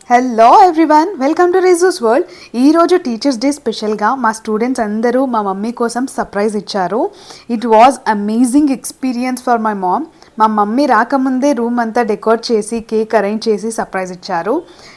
Hello everyone, welcome to Riju's world. ఈరోజు teachers day స్పెషల్గా మా స్టూడెంట్స్ అందరూ మా మమ్మీ కోసం సర్ప్రైజ్ ఇచ్చారు. It was amazing experience for my mom. మా మమ్మీ రాకముందే రూమ్ అంతా డెకోర్ చేసి కేక్ అరేంజ్ చేసి సర్ప్రైజ్ ఇచ్చారు.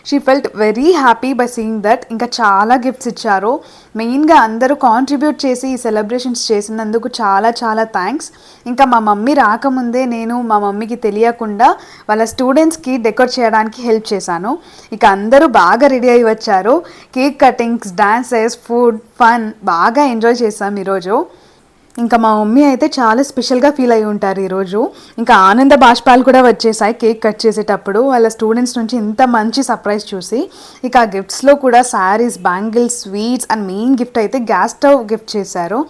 She felt very happy by seeing that. ఇంకా చాలా గిఫ్ట్స్ ఇచ్చారు. మెయిన్గా అందరూ కాంట్రిబ్యూట్ చేసి ఈ సెలబ్రేషన్స్ చేసినందుకు చాలా చాలా థ్యాంక్స్. ఇంకా మా మమ్మీ రాకముందే నేను మా మమ్మీకి తెలియకుండా వాళ్ళ స్టూడెంట్స్కి డెకోర్ చేయడానికి హెల్ప్ చేశాను. ఇక అందరూ బాగా రెడీ అయ్యి వచ్చారు. Cake cuttings, dances, food, fun బాగా ఎంజాయ్ చేసాం ఈరోజు. ఇంకా మా మమ్మీ అయితే చాలా స్పెషల్గా ఫీల్ అయి ఉంటారు ఈరోజు. ఇంకా ఆనంద బాష్పాలు కూడా వచ్చేసాయి కేక్ కట్ చేసేటప్పుడు వాళ్ళ స్టూడెంట్స్ నుంచి ఇంత మంచి సర్ప్రైజ్ చూసి. ఇక ఆ గిఫ్ట్స్లో కూడా saris, bangles, sweets and main gift అయితే గ్యాస్ స్టవ్ గిఫ్ట్ చేశారు.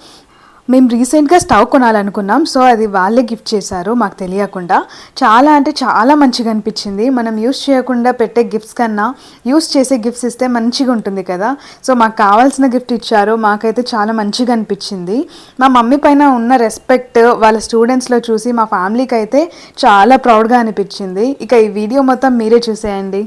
మేము రీసెంట్గా స్టవ్ కొనాలనుకున్నాం, సో అది వాళ్ళే గిఫ్ట్ చేశారు మాకు తెలియకుండా. చాలా అంటే చాలా మంచిగా అనిపించింది. మనం యూస్ చేయకుండా పెట్టే గిఫ్ట్స్ కన్నా యూస్ చేసే గిఫ్ట్స్ ఇస్తే మంచిగా ఉంటుంది కదా. సో మాకు కావాల్సిన గిఫ్ట్ ఇచ్చారు. మాకైతే చాలా మంచిగా అనిపించింది. మా మమ్మీ పైన ఉన్న రెస్పెక్ట్ వాళ్ళ స్టూడెంట్స్లో చూసి మా ఫ్యామిలీకి అయితే చాలా ప్రౌడ్గా అనిపించింది. ఇక ఈ వీడియో మొత్తం మీరే చూసేయండి.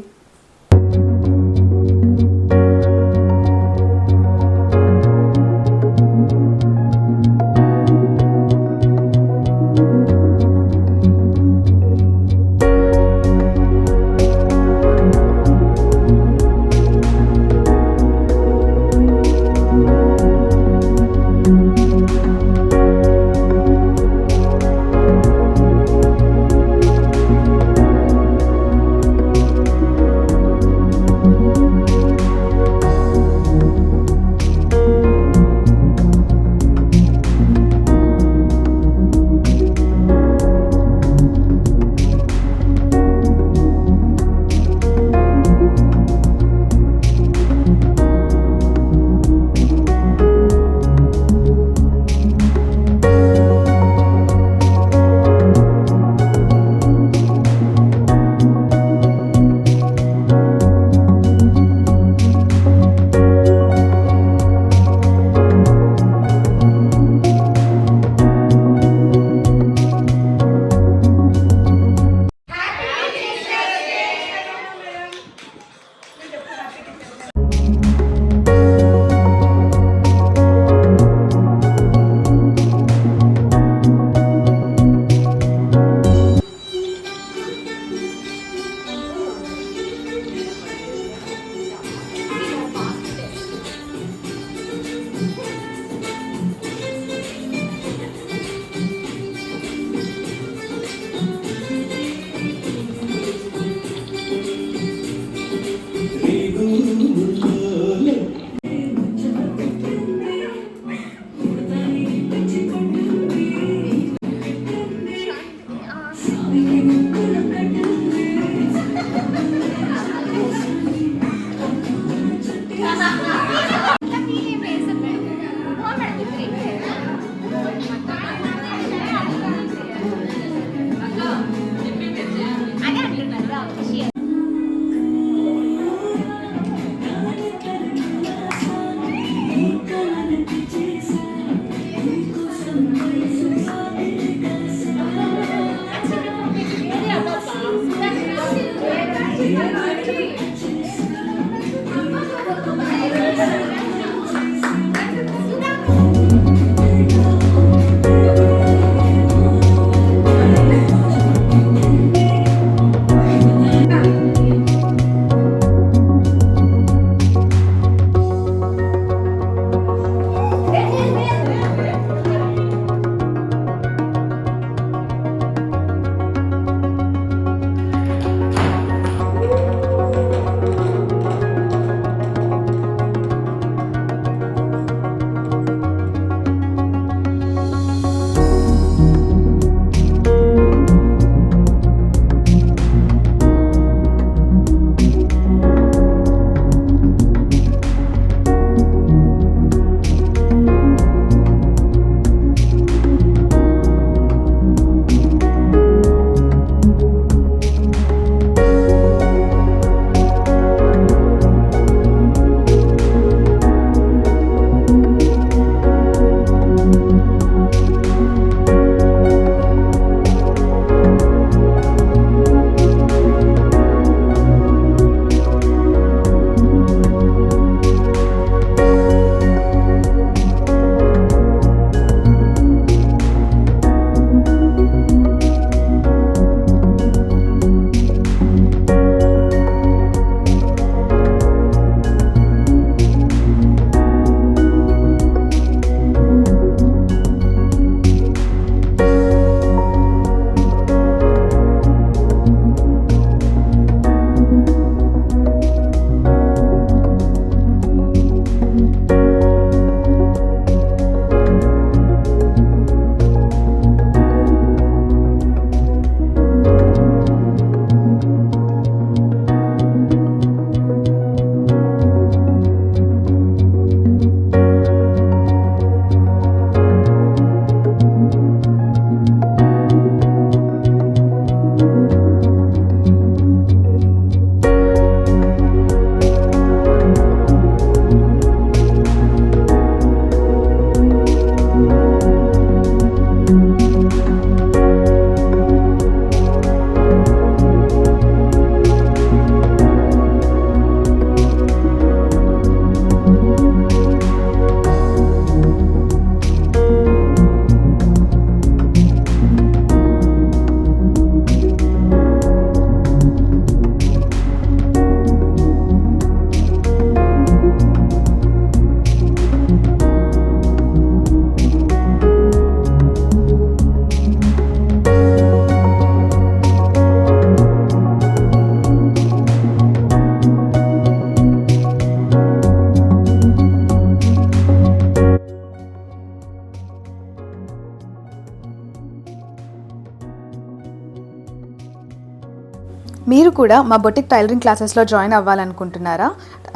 మీరు కూడా మా బొటిక్ టైలరింగ్ క్లాసెస్లో జాయిన్ అవ్వాలనుకుంటున్నారా?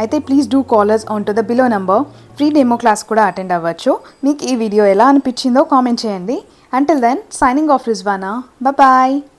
అయితే please do call us on to the below number. Free demo class కూడా అటెండ్ అవ్వచ్చు. మీకు ఈ వీడియో ఎలా అనిపించిందో కామెంట్ చేయండి. Until then, signing off Rizwana. Bye-bye.